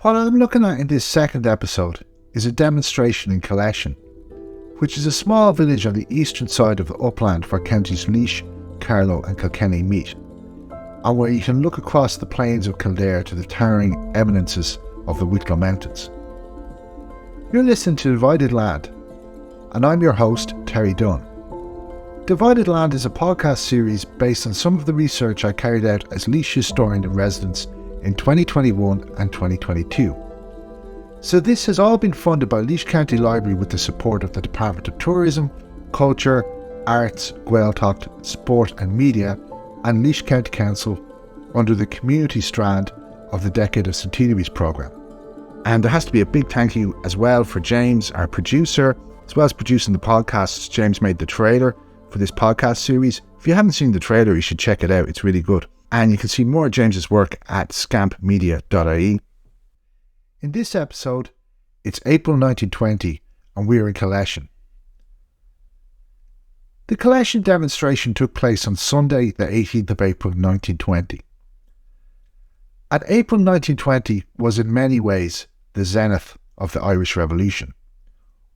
What I'm looking at in this second episode is a demonstration in Killeshin, which is a small village on the eastern side of the upland where counties Laois, Carlow and Kilkenny meet, and where you can look across the plains of Kildare to the towering eminences of the Wicklow Mountains. You're listening to Divided Land, and I'm your host, Terry Dunne. Divided Land is a podcast series based on some of the research I carried out as Laois historian in residence in 2021 and 2022. So this has all been funded by Laois County Library with the support of the Department of Tourism, Culture, Arts, Gaeltacht, Sport and Media and Laois County Council under the community strand of the Decade of Centenaries programme. And there has to be a big thank you as well for James, our producer, as well as producing the podcasts. James made the trailer for this podcast series. If you haven't seen the trailer, you should check it out. It's really good. And you can see more of James's work at scampmedia.ie. In this episode, it's April 1920 and we're in Killeshin. The Killeshin demonstration took place on Sunday the 18th of April 1920. And April 1920 was in many ways the zenith of the Irish Revolution,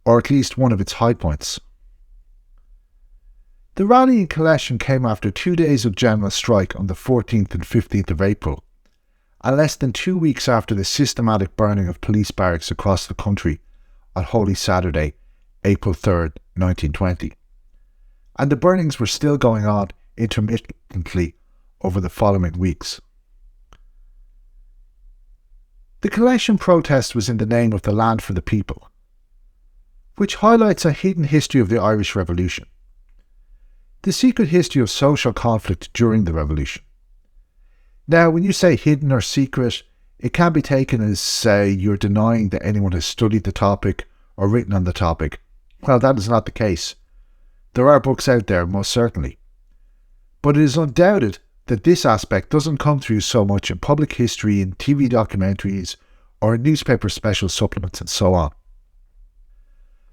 or at least one of its high points. The rally in Killeshin came after 2 days of general strike on the 14th and 15th of April, and less than 2 weeks after the systematic burning of police barracks across the country on Holy Saturday, April 3rd, 1920. And the burnings were still going on intermittently over the following weeks. The Killeshin protest was in the name of the land for the people, which highlights a hidden history of the Irish Revolution. The secret history of social conflict during the Revolution. Now, when you say hidden or secret, it can be taken as, say, you're denying that anyone has studied the topic or written on the topic. Well, that is not the case. There are books out there, most certainly. But it is undoubted that this aspect doesn't come through so much in public history, in TV documentaries, or in newspaper special supplements and so on.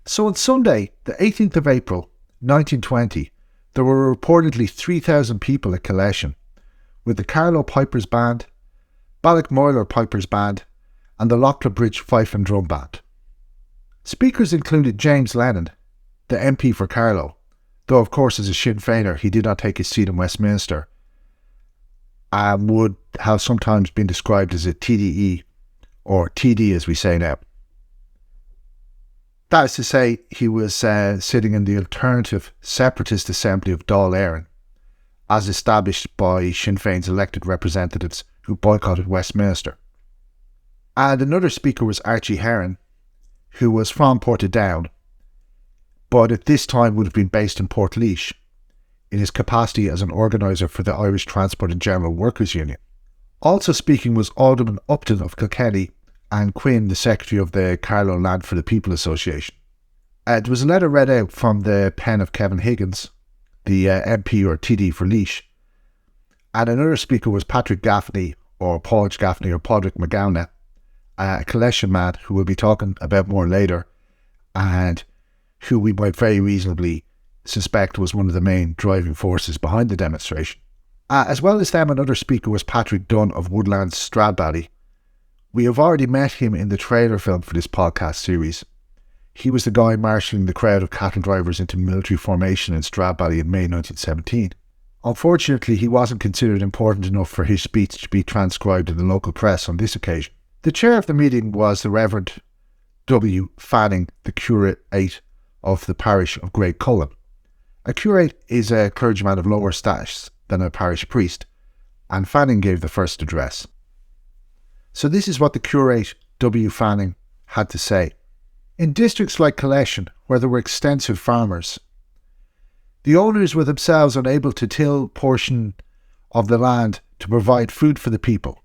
So on Sunday, the 18th of April, 1920, there were reportedly 3,000 people at Killeshin, with the Carlow Pipers Band, Ballochmoyler Pipers Band, and the Lochleabridge Fife and Drum Band. Speakers included James Lennon, the MP for Carlow, though of course as a Sinn Féiner he did not take his seat in Westminster, and would have sometimes been described as a TDE, or TD as we say now. That is to say, he was sitting in the alternative separatist assembly of Dáil Éireann, as established by Sinn Féin's elected representatives who boycotted Westminster. And another speaker was Archie Heron, who was from Portadown, but at this time would have been based in Portlaoise, in his capacity as an organiser for the Irish Transport and General Workers' Union. Also speaking was Alderman Upton of Kilkenny, and Quinn, the secretary of the Carlow Land for the People Association. There was a letter read out from the pen of Kevin Higgins, the MP or TD for Laois, and another speaker was Patrick Gaffney, or Paudge Gaffney, or Padraig McGowan, a Killeshin man who we'll be talking about more later, and who we might very reasonably suspect was one of the main driving forces behind the demonstration. As well as them, another speaker was Patrick Dunne of Woodlands Stradbally. We have already met him in the trailer film for this podcast series. He was the guy marshalling the crowd of cattle drivers into military formation in Stradbally in May 1917. Unfortunately, he wasn't considered important enough for his speech to be transcribed in the local press on this occasion. The chair of the meeting was the Reverend W. Fanning, the curate of the parish of Great Cullen. A curate is a clergyman of lower status than a parish priest, and Fanning gave the first address. So this is what the curate, W. Fanning, had to say. In districts like Killeshin, where there were extensive farmers, the owners were themselves unable to till portion of the land to provide food for the people.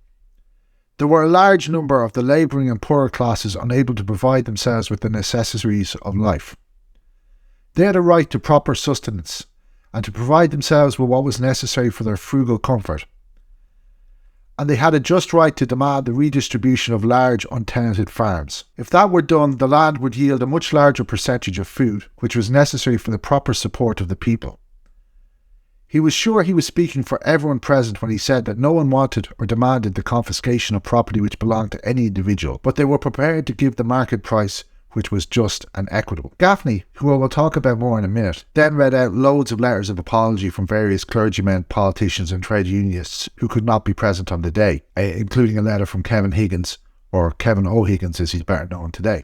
There were a large number of the labouring and poorer classes unable to provide themselves with the necessaries of life. They had a right to proper sustenance, and to provide themselves with what was necessary for their frugal comfort. And they had a just right to demand the redistribution of large untenanted farms. If that were done, the land would yield a much larger percentage of food, which was necessary for the proper support of the people. He was sure he was speaking for everyone present when he said that no one wanted or demanded the confiscation of property which belonged to any individual, but they were prepared to give the market price which was just and equitable. Gaffney, who I will talk about more in a minute, then read out loads of letters of apology from various clergymen, politicians and trade unionists who could not be present on the day, including a letter from Kevin Higgins, or Kevin O'Higgins as he's better known today.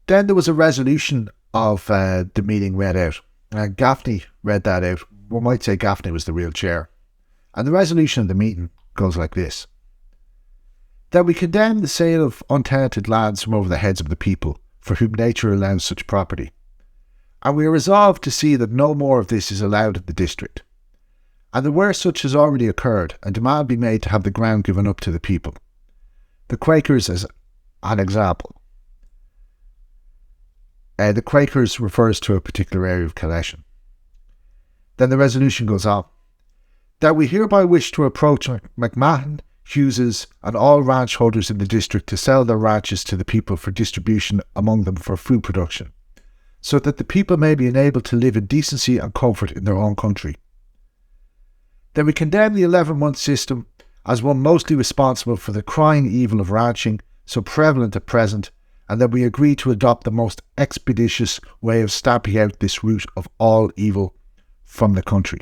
Then there was a resolution of the meeting read out. Gaffney read that out. One might say Gaffney was the real chair. And the resolution of the meeting goes like this: that we condemn the sale of untenanted lands from over the heads of the people, for whom nature allows such property. And we are resolved to see that no more of this is allowed in the district. And that where such has already occurred, a demand be made to have the ground given up to the people. The Quakers as an example. The Quakers refers to a particular area of Killeshin. Then the resolution goes on: that we hereby wish to approach McMahon, Hughes and all ranch holders in the district to sell their ranches to the people for distribution among them for food production, so that the people may be enabled to live in decency and comfort in their own country. That we condemn the 11-month system as one mostly responsible for the crying evil of ranching, so prevalent at present, and that we agree to adopt the most expeditious way of stamping out this root of all evil from the country.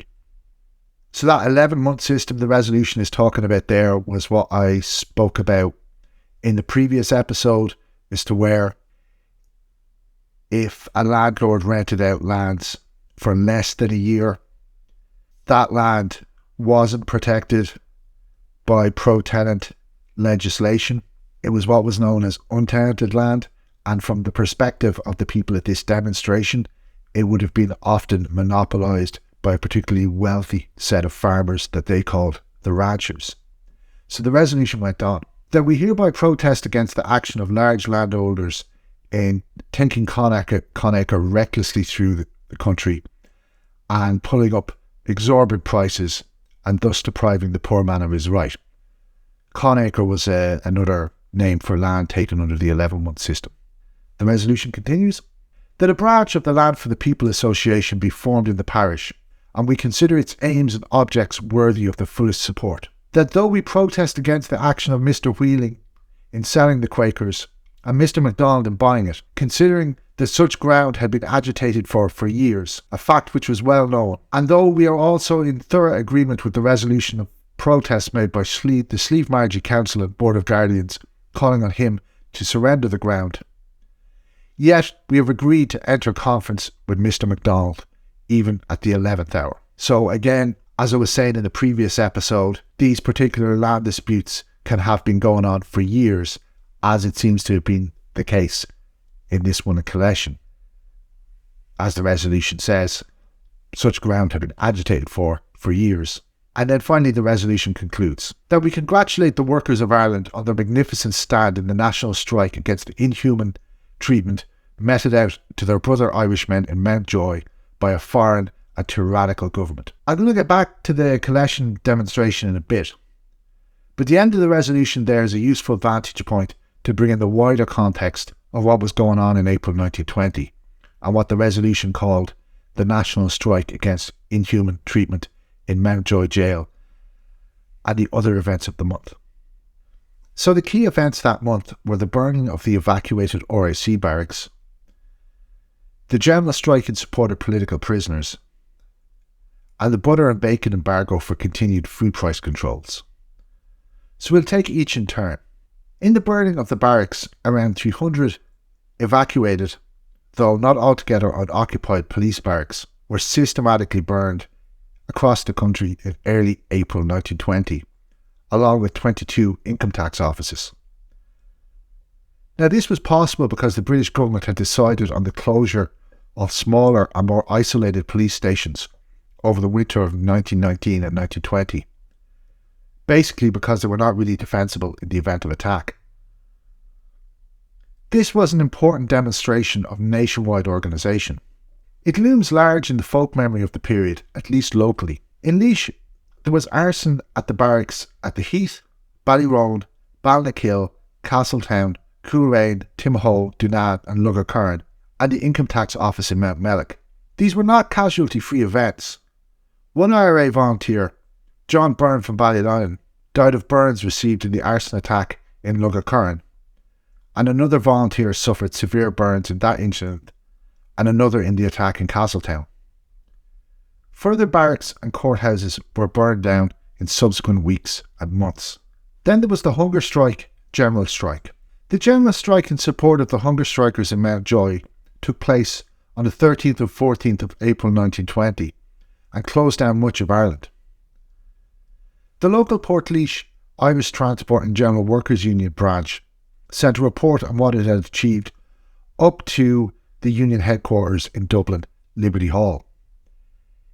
So that 11-month system the resolution is talking about there was what I spoke about in the previous episode, as to where if a landlord rented out lands for less than a year, that land wasn't protected by pro-tenant legislation. It was what was known as untenanted land, and from the perspective of the people at this demonstration, it would have been often monopolised by a particularly wealthy set of farmers that they called the ranchers. So the resolution went on: that we hereby protest against the action of large landholders in taking Conacre recklessly through the country and pulling up exorbitant prices and thus depriving the poor man of his right. Conacre was another name for land taken under the 11-month system. The resolution continues: that a branch of the Land for the People Association be formed in the parish, and we consider its aims and objects worthy of the fullest support. That though we protest against the action of Mr. Wheeling in selling the Quakers, and Mr. MacDonald in buying it, considering that such ground had been agitated for years, a fact which was well known, and though we are also in thorough agreement with the resolution of protests made by the Slieve Margie Council and Board of Guardians calling on him to surrender the ground, yet we have agreed to enter conference with Mr. MacDonald, even at the 11th hour. So again, as I was saying in the previous episode, these particular land disputes can have been going on for years, as it seems to have been the case in this one in Killeshin. As the resolution says, such ground had been agitated for years. And then finally the resolution concludes: that we congratulate the workers of Ireland on their magnificent stand in the national strike against the inhuman treatment meted out to their brother Irishmen in Mountjoy by a foreign and tyrannical government. I'm going to get back to the Killeshin demonstration in a bit, but the end of the resolution there is a useful vantage point to bring in the wider context of what was going on in April 1920 and what the resolution called the national strike against inhuman treatment in Mountjoy Jail and the other events of the month. So the key events that month were the burning of the evacuated RAC barracks, the general strike in support of political prisoners, and the butter and bacon embargo for continued food price controls. So we'll take each in turn. In the burning of the barracks, around 300 evacuated, though not altogether unoccupied police barracks, were systematically burned across the country in early April 1920, along with 22 income tax offices. Now this was possible because the British government had decided on the closure of smaller and more isolated police stations over the winter of 1919 and 1920, basically because they were not really defensible in the event of attack. This was an important demonstration of nationwide organisation. It looms large in the folk memory of the period, at least locally. In Laois, there was arson at the barracks at the Heath, Ballyroan, Balnakill, Castletown, Coolrain, Timho, Dunne and Luggercarn, and the income tax office in Mount Mellick. These were not casualty-free events. One IRA volunteer, John Byrne from Ballyline, died of burns received in the arson attack in Lougacurran, and another volunteer suffered severe burns in that incident, and another in the attack in Castletown. Further barracks and courthouses were burned down in subsequent weeks and months. Then there was the hunger strike, general strike. The general strike in support of the hunger strikers in Mountjoy took place on the 13th and 14th of April 1920 and closed down much of Ireland. The local Portlaoise Irish Transport and General Workers Union branch sent a report on what it had achieved up to the union headquarters in Dublin, Liberty Hall.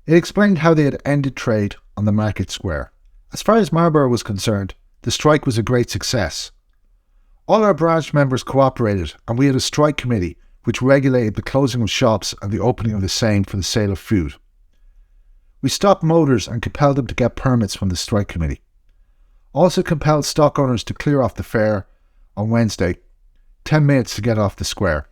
It explained how they had ended trade on the market square. As far as Marlborough was concerned, the strike was a great success. All our branch members cooperated, and we had a strike committee which regulated the closing of shops and the opening of the same for the sale of food. We stopped motors and compelled them to get permits from the strike committee. Also compelled stock owners to clear off the fair on Wednesday, 10 minutes to get off the square.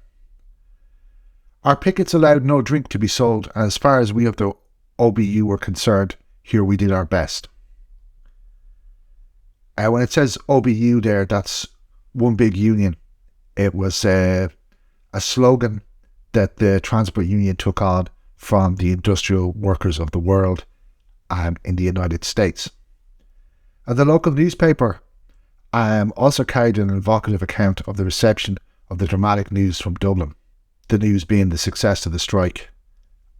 Our pickets allowed no drink to be sold, and as far as we of the OBU were concerned, here we did our best. When it says OBU there, that's one big union. It was a slogan that the transport union took on from the industrial workers of the world in the United States. The local newspaper also carried an evocative account of the reception of the dramatic news from Dublin, the news being the success of the strike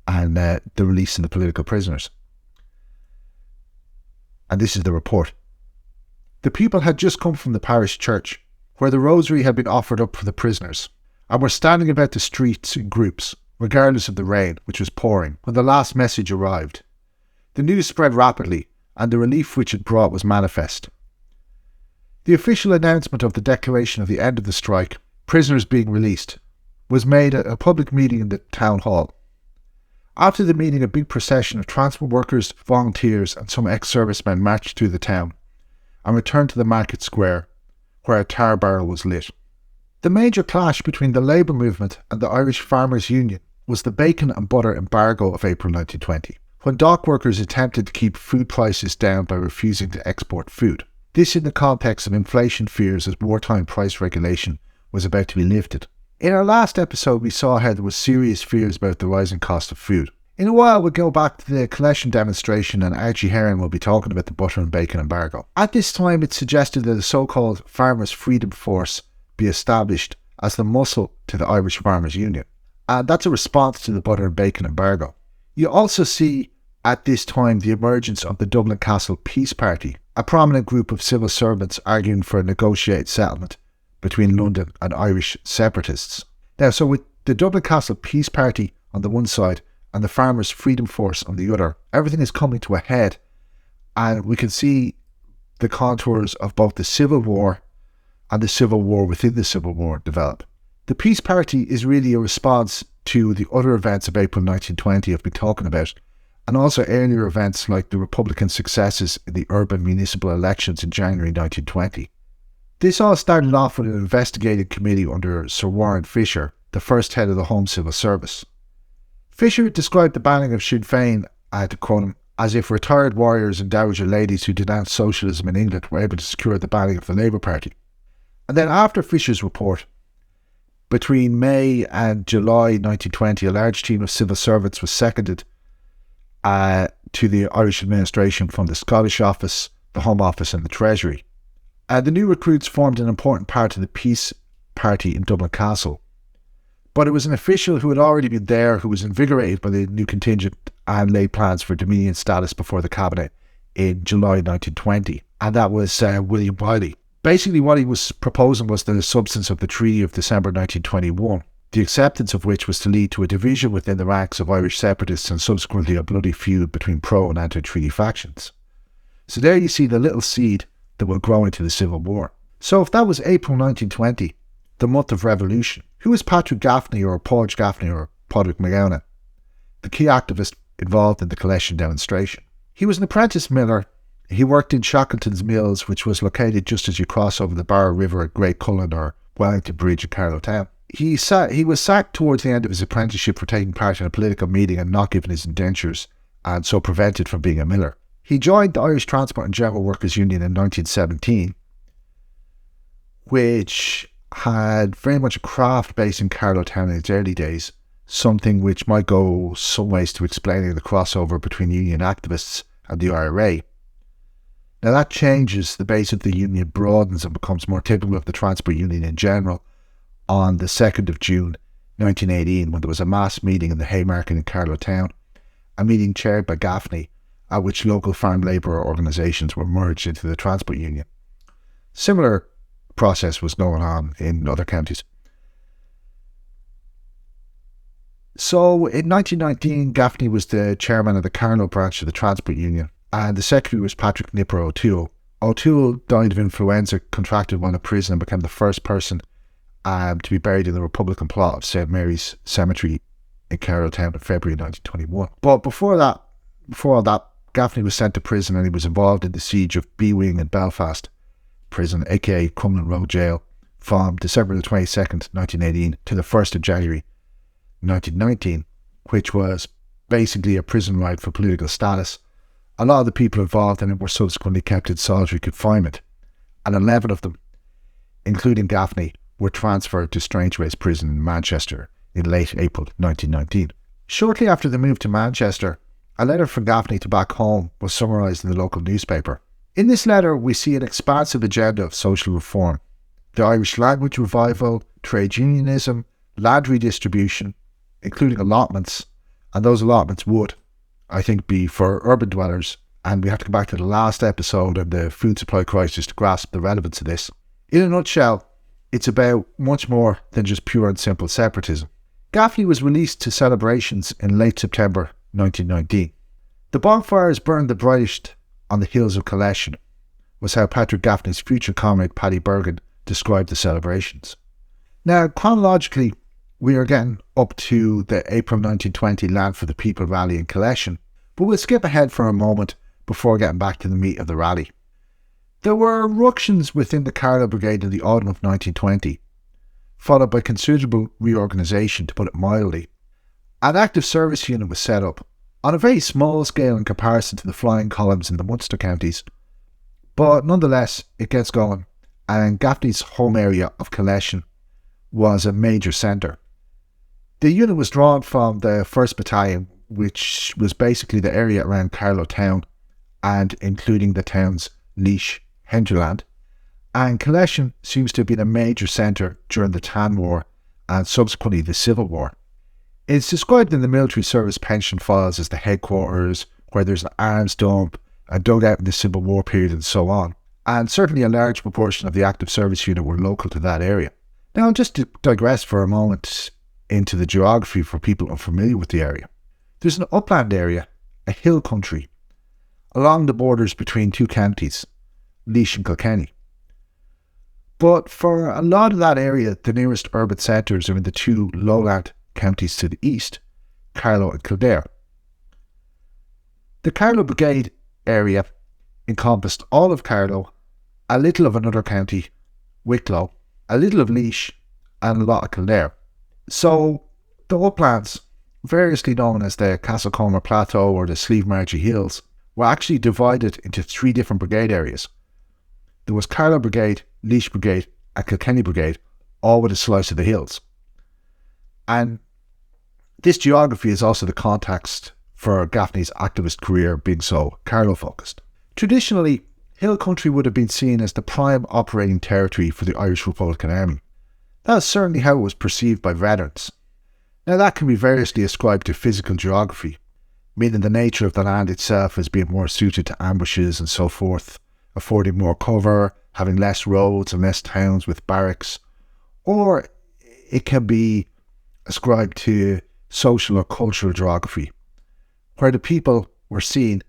and the release of the political prisoners. And this is the report. The people had just come from the parish church, where the rosary had been offered up for the prisoners, and were standing about the streets in groups, regardless of the rain, which was pouring, when the last message arrived. The news spread rapidly, and the relief which it brought was manifest. The official announcement of the declaration of the end of the strike, prisoners being released, was made at a public meeting in the town hall. After the meeting, a big procession of transport workers, volunteers and some ex-servicemen marched through the town and returned to the market square, where a tar barrel was lit. The major clash between the labour movement and the Irish Farmers' Union was the bacon and butter embargo of April 1920, when dock workers attempted to keep food prices down by refusing to export food. This in the context of inflation fears as wartime price regulation was about to be lifted. In our last episode, we saw how there was serious fears about the rising cost of food. In a while, we'll go back to the Killeshin demonstration, and Archie Herring will be talking about the butter and bacon embargo. At this time, it suggested that a so-called Farmers' Freedom Force be established as the muscle to the Irish Farmers' Union. And that's a response to the butter and bacon embargo. You also see at this time the emergence of the Dublin Castle Peace Party, a prominent group of civil servants arguing for a negotiated settlement between London and Irish separatists. Now, so with the Dublin Castle Peace Party on the one side and the Farmers' Freedom Force on the other, everything is coming to a head, and we can see the contours of both the Civil War and the Civil War within the Civil War develop. The Peace Party is really a response to the other events of April 1920 I've been talking about, and also earlier events like the Republican successes in the urban municipal elections in January 1920. This all started off with an investigating committee under Sir Warren Fisher, the first head of the Home Civil Service. Fisher described the banning of Sinn Féin, to quote him, as if retired warriors and dowager ladies who denounced socialism in England were able to secure the banning of the Labour Party. And then after Fisher's report, between May and July 1920, a large team of civil servants was seconded to the Irish administration from the Scottish Office, the Home Office and the Treasury. The new recruits formed an important part of the Peace Party in Dublin Castle. But it was an official who had already been there who was invigorated by the new contingent and laid plans for Dominion status before the Cabinet in July 1920. And that was William Wiley. Basically what he was proposing was the substance of the Treaty of December 1921, the acceptance of which was to lead to a division within the ranks of Irish separatists and subsequently a bloody feud between pro and anti-treaty factions. So there you see the little seed that will grow into the Civil War. So if that was April 1920, the month of revolution, who was Patrick Gaffney or Paudge Gaffney or Padraig McGowan, the key activist involved in the Killeshin demonstration? He was an apprentice miller. He worked in Shackleton's Mills, which was located just as you cross over the Barrow River at Great Cullen or Wellington Bridge in Carlow Town. He was sacked towards the end of his apprenticeship for taking part in a political meeting and not giving his indentures and so prevented from being a miller. He joined the Irish Transport and General Workers Union in 1917, which had very much a craft base in Carlow Town in its early days, something which might go some ways to explaining the crossover between union activists and the IRA. Now that changes, the base of the union broadens and becomes more typical of the transport union in general on the 2nd of June 1918, when there was a mass meeting in the Haymarket in Carlow Town, a meeting chaired by Gaffney, at which local farm labourer organisations were merged into the transport union. Similar process was going on in other counties. So in 1919, Gaffney was the chairman of the Carlow branch of the transport union, and the secretary was Patrick Nipper O'Toole. O'Toole died of influenza contracted while in prison and became the first person to be buried in the Republican plot of St. Mary's Cemetery in Carlow Town in February 1921. But before all that, Gaffney was sent to prison, and he was involved in the siege of B-Wing in Belfast prison, aka Crumlin Road Jail, from December the 22nd, 1918 to the 1st of January 1919, which was basically a prison ride for political status. A lot of the people involved in it were subsequently kept in solitary confinement, and 11 of them, including Gaffney, were transferred to Strangeways Prison in Manchester in late April 1919. Shortly after the move to Manchester, a letter from Gaffney to back home was summarised in the local newspaper. In this letter, we see an expansive agenda of social reform: the Irish language revival, trade unionism, land redistribution, including allotments, and those allotments would, I think, be for urban dwellers, and we have to go back to the last episode on the food supply crisis to grasp the relevance of this. In a nutshell, it's about much more than just pure and simple separatism. Gaffney was released to celebrations in late September 1919. The bonfires burned the brightest on the hills of Killeshin, was how Patrick Gaffney's future comrade Paddy Bergen described the celebrations. Now, chronologically, we are getting up to the April 1920 Land for the People rally in Killeshin, but we'll skip ahead for a moment before getting back to the meat of the rally. There were ructions within the Carlow Brigade in the autumn of 1920, followed by considerable reorganisation, to put it mildly. An active service unit was set up, on a very small scale in comparison to the flying columns in the Munster counties, but nonetheless it gets going, and Gaffney's home area of Killeshin was a major centre. The unit was drawn from the 1st Battalion, which was basically the area around Carlow Town and including the towns Laois, Henderland, and Killeshin seems to have been a major centre during the Tan War and subsequently the Civil War. It's described in the military service pension files as the headquarters, where there's an arms dump, a dugout in the Civil War period and so on, and certainly a large proportion of the active service unit were local to that area. Now, just to digress for a moment into the geography for people unfamiliar with the area. There's an upland area, a hill country, along the borders between two counties, Laois and Kilkenny. But for a lot of that area, the nearest urban centres are in the two lowland counties to the east, Carlow and Kildare. The Carlow Brigade area encompassed all of Carlow, a little of another county, Wicklow, a little of Laois, and a lot of Kildare. So the uplands, variously known as the Castlecomer Plateau or the Slieve Margie Hills, were actually divided into 3 different brigade areas. There was Carlow Brigade, Laois Brigade, and Kilkenny Brigade, all with a slice of the hills. And this geography is also the context for Gaffney's activist career being so Carlow focused. Traditionally, hill country would have been seen as the prime operating territory for the Irish Republican Army. That is certainly how it was perceived by veterans. Now that can be variously ascribed to physical geography, meaning the nature of the land itself as being more suited to ambushes and so forth, affording more cover, having less roads and less towns with barracks, or it can be ascribed to social or cultural geography, where the people were seen,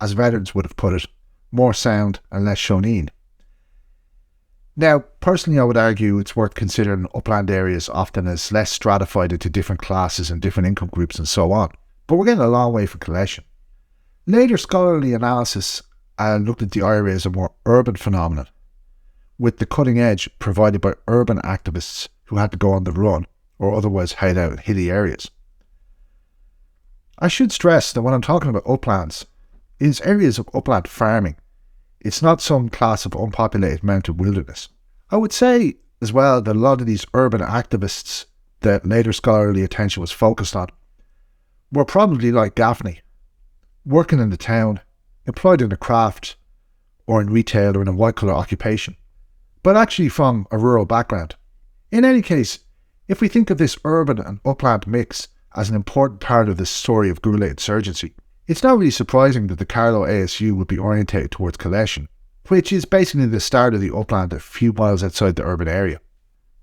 as veterans would have put it, more sound and less shoneen. Now, personally, I would argue it's worth considering upland areas often as less stratified into different classes and different income groups and so on, but we're getting a long way from Killeshin. Later scholarly analysis looked at the IRA as a more urban phenomenon, with the cutting edge provided by urban activists who had to go on the run or otherwise hide out in hilly areas. I should stress that when I'm talking about uplands, it's areas of upland farming. It's not some class of unpopulated mountain wilderness. I would say as well that a lot of these urban activists that later scholarly attention was focused on were probably like Gaffney, working in the town, employed in a craft, or in retail or in a white-collar occupation, but actually from a rural background. In any case, if we think of this urban and upland mix as an important part of the story of guerrilla insurgency, it's not really surprising that the Carlow ASU would be orientated towards Killeshin, which is basically the start of the upland a few miles outside the urban area.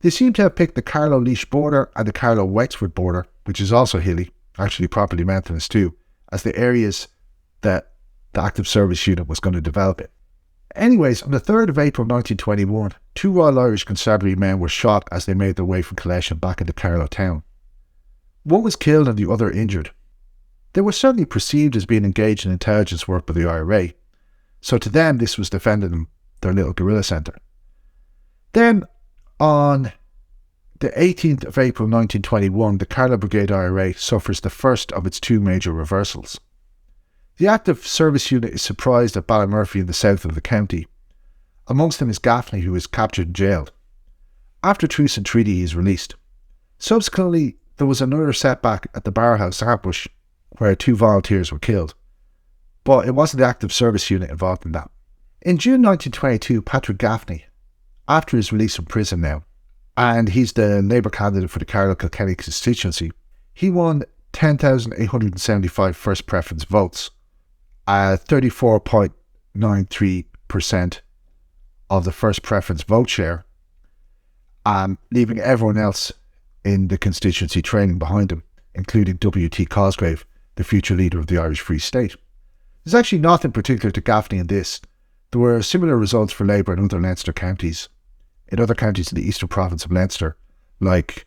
They seem to have picked the Carlow-Laois border and the Carlow-Wexford border, which is also hilly, actually properly mountainous too, as the areas that the active service unit was going to develop it. Anyways, on the 3rd of April 1921, 2 Royal Irish Constabulary men were shot as they made their way from Killeshin back into Carlow town. One was killed and the other injured. They were certainly perceived as being engaged in intelligence work by the IRA, so to them this was defending them, their little guerrilla centre. Then, on the 18th of April 1921, the Carlow Brigade IRA suffers the first of its 2 major reversals. The active service unit is surprised at Ballymurphy in the south of the county. Amongst them is Gaffney, who is captured and jailed. After truce and treaty, he is released. Subsequently, there was another setback at the Barrhouse ambush, where 2 volunteers were killed. But it wasn't the active service unit involved in that. In June 1922, Patrick Gaffney, after his release from prison now, and he's the Labour candidate for the Carlow-Kilkenny constituency, he won 10,875 first preference votes, 34.93% of the first preference vote share, leaving everyone else in the constituency trailing behind him, including W.T. Cosgrave, the future leader of the Irish Free State. There's actually nothing particular to Gaffney in this. There were similar results for Labour in other Leinster counties. In other counties in the eastern province of Leinster, like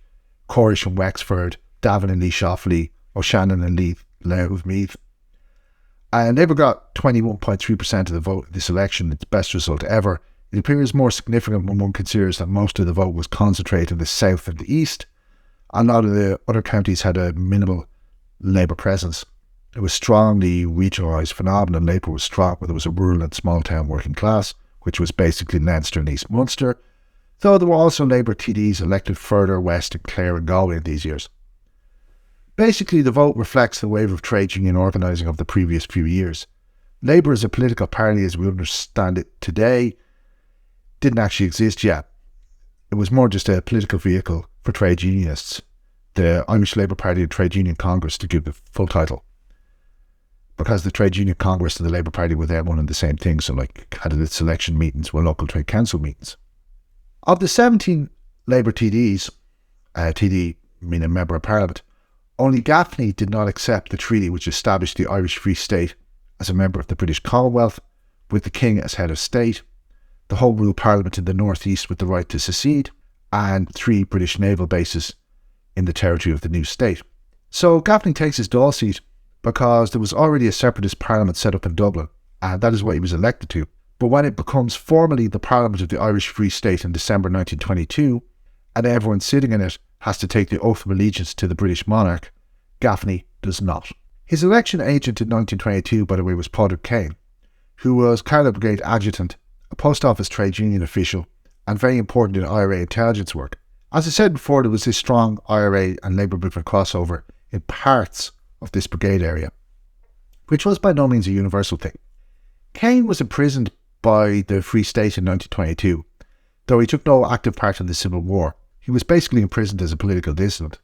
Corrish and Wexford, Davin and Laois Offaly, O'Shannon and Leith, Louth Meath. And Labour got 21.3% of the vote in this election, its best result ever. It appears more significant when one considers that most of the vote was concentrated in the south and the east, and a lot of the other counties had a minimal Labour presence. It was strongly regionalised phenomenon. Labour was strong where there was a rural and small town working class, which was basically Leinster and East Munster, though there were also Labour TDs elected further west in Clare and Galway in these years. Basically, the vote reflects the wave of trade union organising of the previous few years. Labour as a political party as we understand it today didn't actually exist yet. It was more just a political vehicle for trade unionists, the Irish Labour Party and Trade Union Congress to give the full title. Because the Trade Union Congress and the Labour Party were there one and the same thing, so like candidate selection meetings were local trade council meetings. Of the 17 Labour TDs, TD meaning Member of Parliament, only Gaffney did not accept the treaty which established the Irish Free State as a member of the British Commonwealth, with the King as head of state, the Home Rule Parliament in the North East with the right to secede, and 3 British naval bases in the territory of the new state. So Gaffney takes his Dáil seat because there was already a separatist parliament set up in Dublin, and that is what he was elected to. But when it becomes formally the Parliament of the Irish Free State in December 1922, and everyone sitting in it has to take the oath of allegiance to the British monarch, Gaffney does not. His election agent in 1922, by the way, was Padraig Kane, who was Carlow Brigade adjutant, a post office trade union official, and very important in IRA intelligence work. As I said before, there was this strong IRA and Labour movement crossover in parts of this brigade area, which was by no means a universal thing. Kane was imprisoned by the Free State in 1922, though he took no active part in the Civil War. He was basically imprisoned as a political dissident.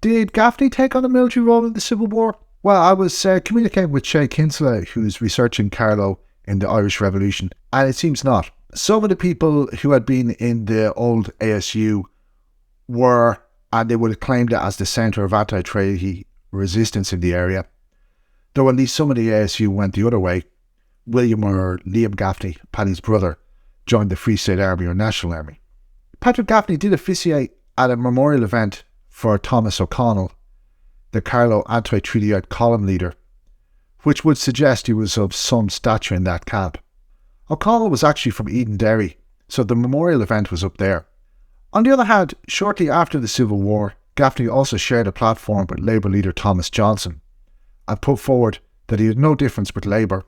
Did Gaffney take on a military role in the Civil War? Well, I was communicating with Shay Kinsella, who's researching Carlow in the Irish Revolution, and it seems not. Some of the people who had been in the old ASU were, and they would have claimed it as the centre of anti-treaty resistance in the area, though at least some of the ASU went the other way. William or Liam Gaffney, Paddy's brother, joined the Free State Army or National Army. Patrick Gaffney did officiate at a memorial event for Thomas O'Connell, the Carlow anti-treatyite column leader, which would suggest he was of some stature in that camp. O'Connell was actually from Eden Derry, so the memorial event was up there. On the other hand, shortly after the Civil War, Gaffney also shared a platform with Labour leader Thomas Johnson, and put forward that he had no difference with Labour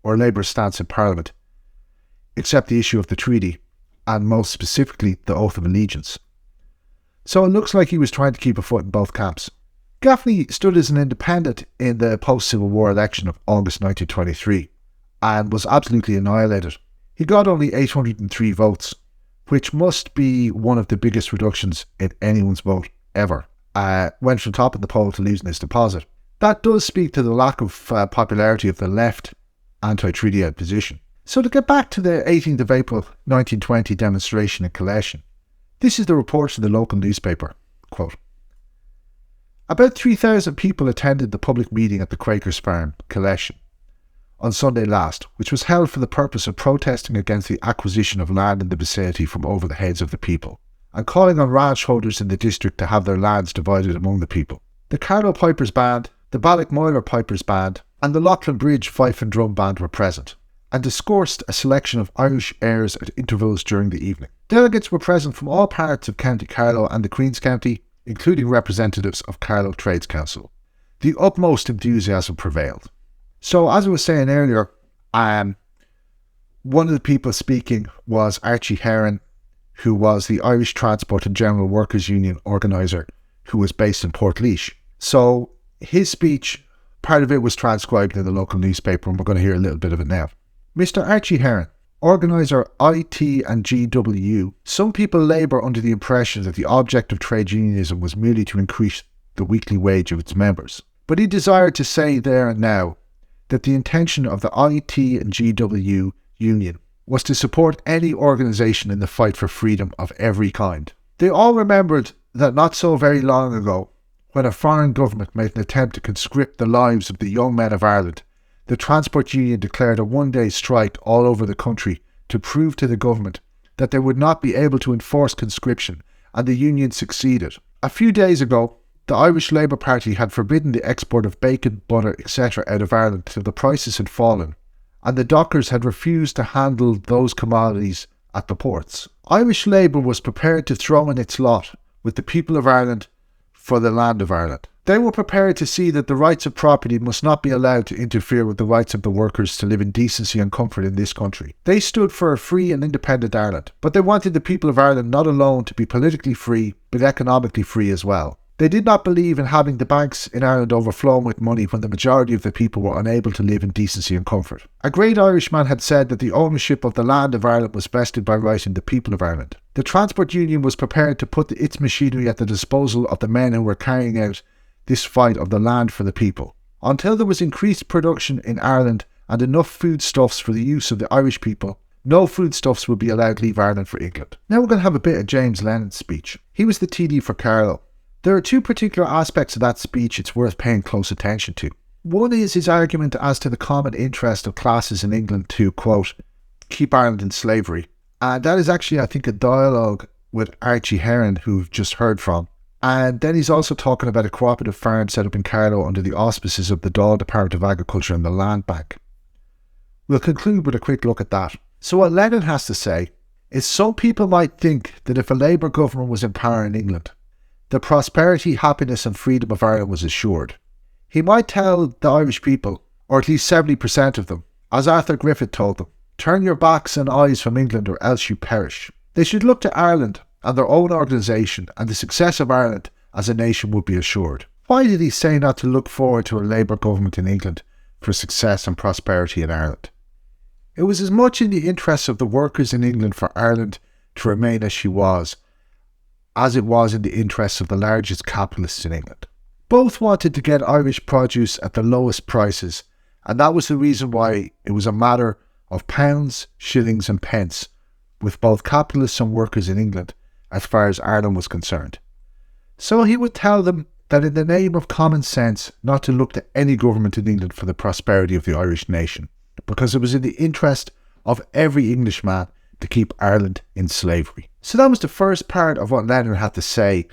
or Labour's stance in Parliament, except the issue of the treaty, and most specifically the Oath of Allegiance. So it looks like he was trying to keep a foot in both camps. Gaffney stood as an independent in the post-Civil War election of August 1923 and was absolutely annihilated. He got only 803 votes, which must be one of the biggest reductions in anyone's vote ever. Went from top of the poll to losing his deposit. That does speak to the lack of popularity of the left anti-treaty position. So to get back to the 18th of April 1920 demonstration in Killeshin, this is the report from the local newspaper. Quote, about 3,000 people attended the public meeting at the Quakers' Farm, Killeshin, on Sunday last, which was held for the purpose of protesting against the acquisition of land in the vicinity from over the heads of the people, and calling on ranch holders in the district to have their lands divided among the people. The Carlow Pipers Band, the Ballochmoyler Pipers Band, and the Loughlin Bridge Fife and Drum Band were present, and discoursed a selection of Irish airs at intervals during the evening. Delegates were present from all parts of County Carlow and the Queen's County, including representatives of Carlow Trades Council. The utmost enthusiasm prevailed. So, as I was saying earlier, one of the people speaking was Archie Heron, who was the Irish Transport and General Workers Union organiser, who was based in Portlaoise. So, his speech, part of it was transcribed in the local newspaper, and we're going to hear a little bit of it now. Mr. Archie Heron, organiser IT and GW, some people labour under the impression that the object of trade unionism was merely to increase the weekly wage of its members. But he desired to say there and now that the intention of the IT and GW union was to support any organisation in the fight for freedom of every kind. They all remembered that not so very long ago, when a foreign government made an attempt to conscript the lives of the young men of Ireland, the Transport Union declared a one-day strike all over the country to prove to the government that they would not be able to enforce conscription, and the union succeeded. A few days ago, the Irish Labour Party had forbidden the export of bacon, butter, etc. out of Ireland till the prices had fallen, and the dockers had refused to handle those commodities at the ports. Irish Labour was prepared to throw in its lot with the people of Ireland for the land of Ireland. They were prepared to see that the rights of property must not be allowed to interfere with the rights of the workers to live in decency and comfort in this country. They stood for a free and independent Ireland, but they wanted the people of Ireland not alone to be politically free, but economically free as well. They did not believe in having the banks in Ireland overflowing with money when the majority of the people were unable to live in decency and comfort. A great Irishman had said that the ownership of the land of Ireland was vested by right in the people of Ireland. The Transport Union was prepared to put its machinery at the disposal of the men who were carrying out this fight of the land for the people. Until there was increased production in Ireland and enough foodstuffs for the use of the Irish people, no foodstuffs would be allowed to leave Ireland for England. Now we're going to have a bit of James Lennon's speech. He was the TD for Carlow. There are two particular aspects of that speech it's worth paying close attention to. One is his argument as to the common interest of classes in England to, quote, keep Ireland in slavery. And that is actually, I think, a dialogue with Archie Heron, who we've just heard from. And then he's also talking about a cooperative farm set up in Carlow under the auspices of the Dáil Department of Agriculture and the Land Bank. We'll conclude with a quick look at that. So what Lennon has to say is some people might think that if a Labour government was in power in England, the prosperity, happiness and freedom of Ireland was assured. He might tell the Irish people, or at least 70% of them, as Arthur Griffith told them, turn your backs and eyes from England or else you perish. They should look to Ireland and their own organisation, and the success of Ireland as a nation would be assured. Why did he say not to look forward to a Labour government in England for success and prosperity in Ireland? It was as much in the interests of the workers in England for Ireland to remain as she was, as it was in the interests of the largest capitalists in England. Both wanted to get Irish produce at the lowest prices, and that was the reason why it was a matter of pounds, shillings and pence with both capitalists and workers in England as far as Ireland was concerned. So he would tell them that in the name of common sense not to look to any government in England for the prosperity of the Irish nation, because it was in the interest of every Englishman to keep Ireland in slavery. So that was the first part of what Lennon had to say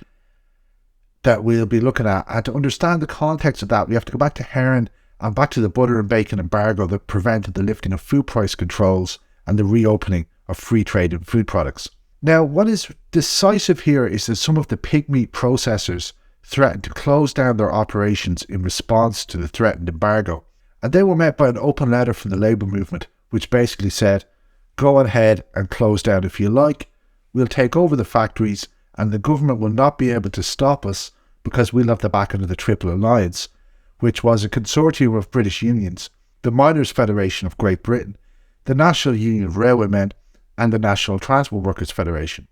that we'll be looking at. And to understand the context of that, we have to go back to Heron and back to the butter and bacon embargo that prevented the lifting of food price controls and the reopening of free trade in food products. Now, what is decisive here is that some of the pig meat processors threatened to close down their operations in response to the threatened embargo, and they were met by an open letter from the labour movement which basically said, go ahead and close down if you like, we'll take over the factories and the government will not be able to stop us because we'll have the backing of the Triple Alliance, which was a consortium of British unions, the Miners' Federation of Great Britain, the National Union of Railwaymen and the National Transport Workers' Federation.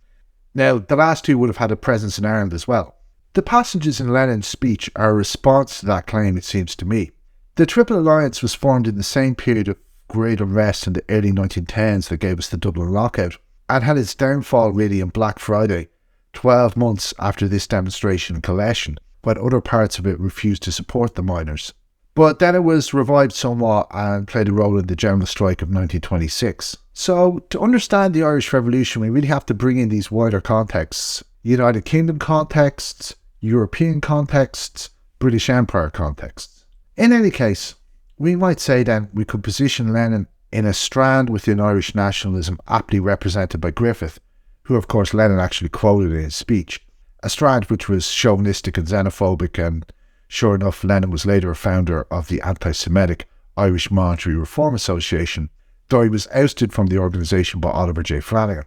Now, the last two would have had a presence in Ireland as well. The passages in Lenin's speech are a response to that claim, it seems to me. The Triple Alliance was formed in the same period of great unrest in the early 1910s that gave us the Dublin lockout, and had its downfall really on Black Friday, 12 months after this demonstration in Killeshin, when other parts of it refused to support the miners. But then it was revived somewhat and played a role in the general strike of 1926. So, to understand the Irish Revolution, we really have to bring in these wider contexts. United Kingdom contexts, European contexts, British Empire contexts. In any case, we might say then we could position Lenin in a strand within Irish nationalism aptly represented by Griffith, who of course Lenin actually quoted in his speech, a strand which was chauvinistic and xenophobic, and sure enough Lenin was later a founder of the anti-Semitic Irish Monetary Reform Association, though he was ousted from the organisation by Oliver J. Flanagan.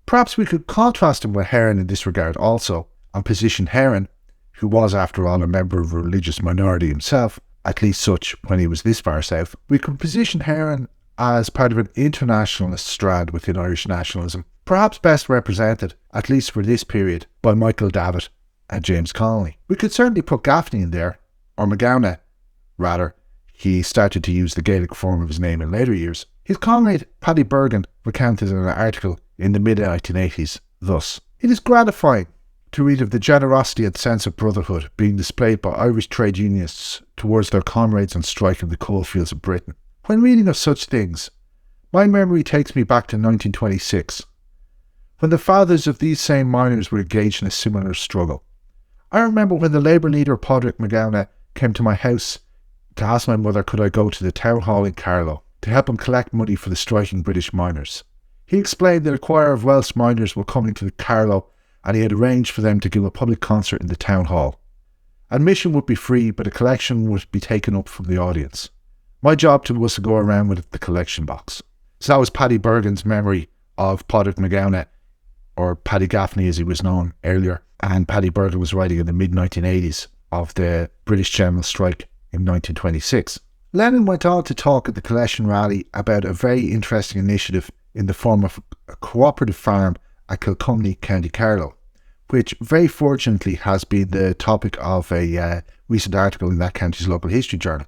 Perhaps we could contrast him with Heron in this regard also, and position Heron, who was after all a member of a religious minority himself, at least such when he was this far south, we could position Heron as part of an internationalist strand within Irish nationalism, perhaps best represented, at least for this period, by Michael Davitt and James Connolly. We could certainly put Gaffney in there, or McGowan, rather. He started to use the Gaelic form of his name in later years. His comrade Paddy Bergen recounted in an article in the mid-1980s thus: "It is gratifying to read of the generosity and sense of brotherhood being displayed by Irish trade unionists towards their comrades on strike in the coalfields of Britain. When reading of such things, my memory takes me back to 1926, when the fathers of these same miners were engaged in a similar struggle. I remember when the Labour leader Patrick McGowan came to my house to ask my mother could I go to the town hall in Carlow to help him collect money for the striking British miners. He explained that a choir of Welsh miners were coming to Carlow and he had arranged for them to give a public concert in the town hall. Admission would be free, but a collection would be taken up from the audience. My job was to go around with the collection box." So that was Paddy Bergen's memory of Padraig McGowan, or Paddy Gaffney as he was known earlier, and Paddy Bergen was writing in the mid-1980s of the British General Strike in 1926. Lenin went on to talk at the Killeshin rally about a very interesting initiative in the form of a cooperative farm at Kilcumny, County Carlow, which very fortunately has been the topic of a recent article in that county's local history journal.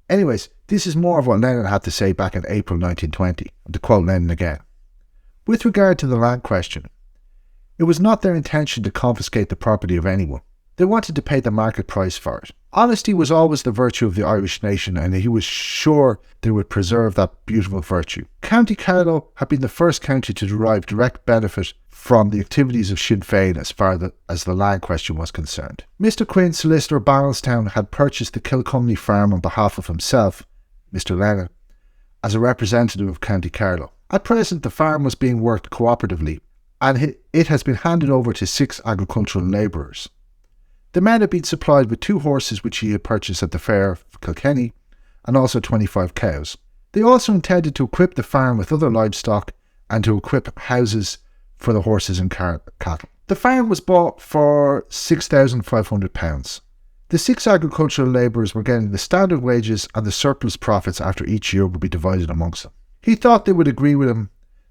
Anyways, this is more of what Lenin had to say back in April 1920, to quote Lenin again. "With regard to the land question, it was not their intention to confiscate the property of anyone. They wanted to pay the market price for it. Honesty was always the virtue of the Irish nation, and he was sure they would preserve that beautiful virtue. County Carlow had been the first county to derive direct benefit from the activities of Sinn Féin as far as the land question was concerned. Mr. Quinn, solicitor of Ballstown, had purchased the Kilcumny farm on behalf of himself, Mr. Lenin, as a representative of County Carlow. At present, the farm was being worked cooperatively, and it has been handed over to 6 agricultural labourers. The men had been supplied with 2 horses which he had purchased at the fair of Kilkenny, and also 25 cows. They also intended to equip the farm with other livestock and to equip houses for the horses and cattle. The farm was bought for £6,500. The 6 agricultural labourers were getting the standard wages, and the surplus profits after each year would be divided amongst them. He thought they would agree with him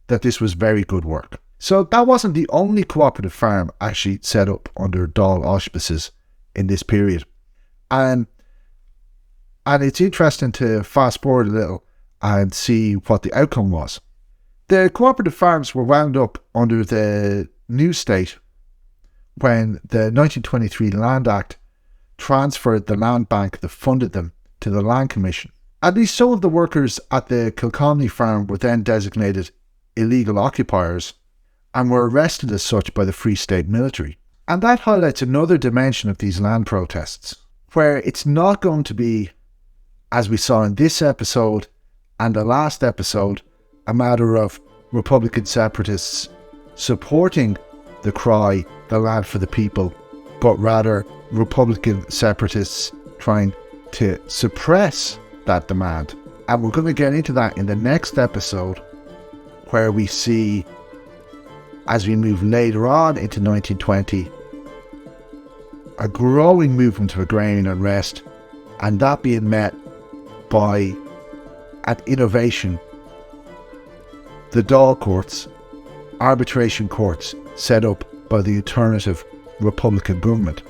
that this was very good work. So that wasn't the only cooperative farm actually set up under Dáil auspices in this period. And it's interesting to fast forward a little and see what the outcome was. The cooperative farms were wound up under the new state when the 1923 Land Act transferred the land bank that funded them to the Land Commission. At least some of the workers at the Kilcumny farm were then designated illegal occupiers and were arrested as such by the Free State military. And that highlights another dimension of these land protests, where it's not going to be, as we saw in this episode and the last episode, a matter of Republican separatists supporting the cry, the land for the people, but rather Republican separatists trying to suppress that demand. And we're going to get into that in the next episode, where we see, as we move later on into 1920, a growing movement of agrarian unrest, and that being met by an innovation: the Dáil courts, arbitration courts set up by the alternative Republican government.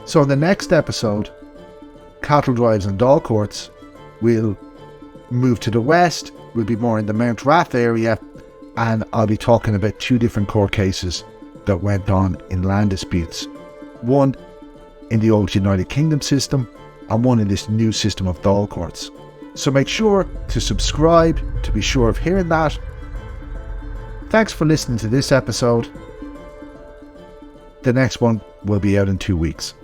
So in the next episode, cattle drives and Dáil courts, we'll move to the west. We'll be more in the Mount Rath area, and I'll be talking about 2 different court cases that went on in land disputes. One in the old United Kingdom system, and one in this new system of Dáil courts. So make sure to subscribe to be sure of hearing that. Thanks for listening to this episode. The next one will be out in 2 weeks.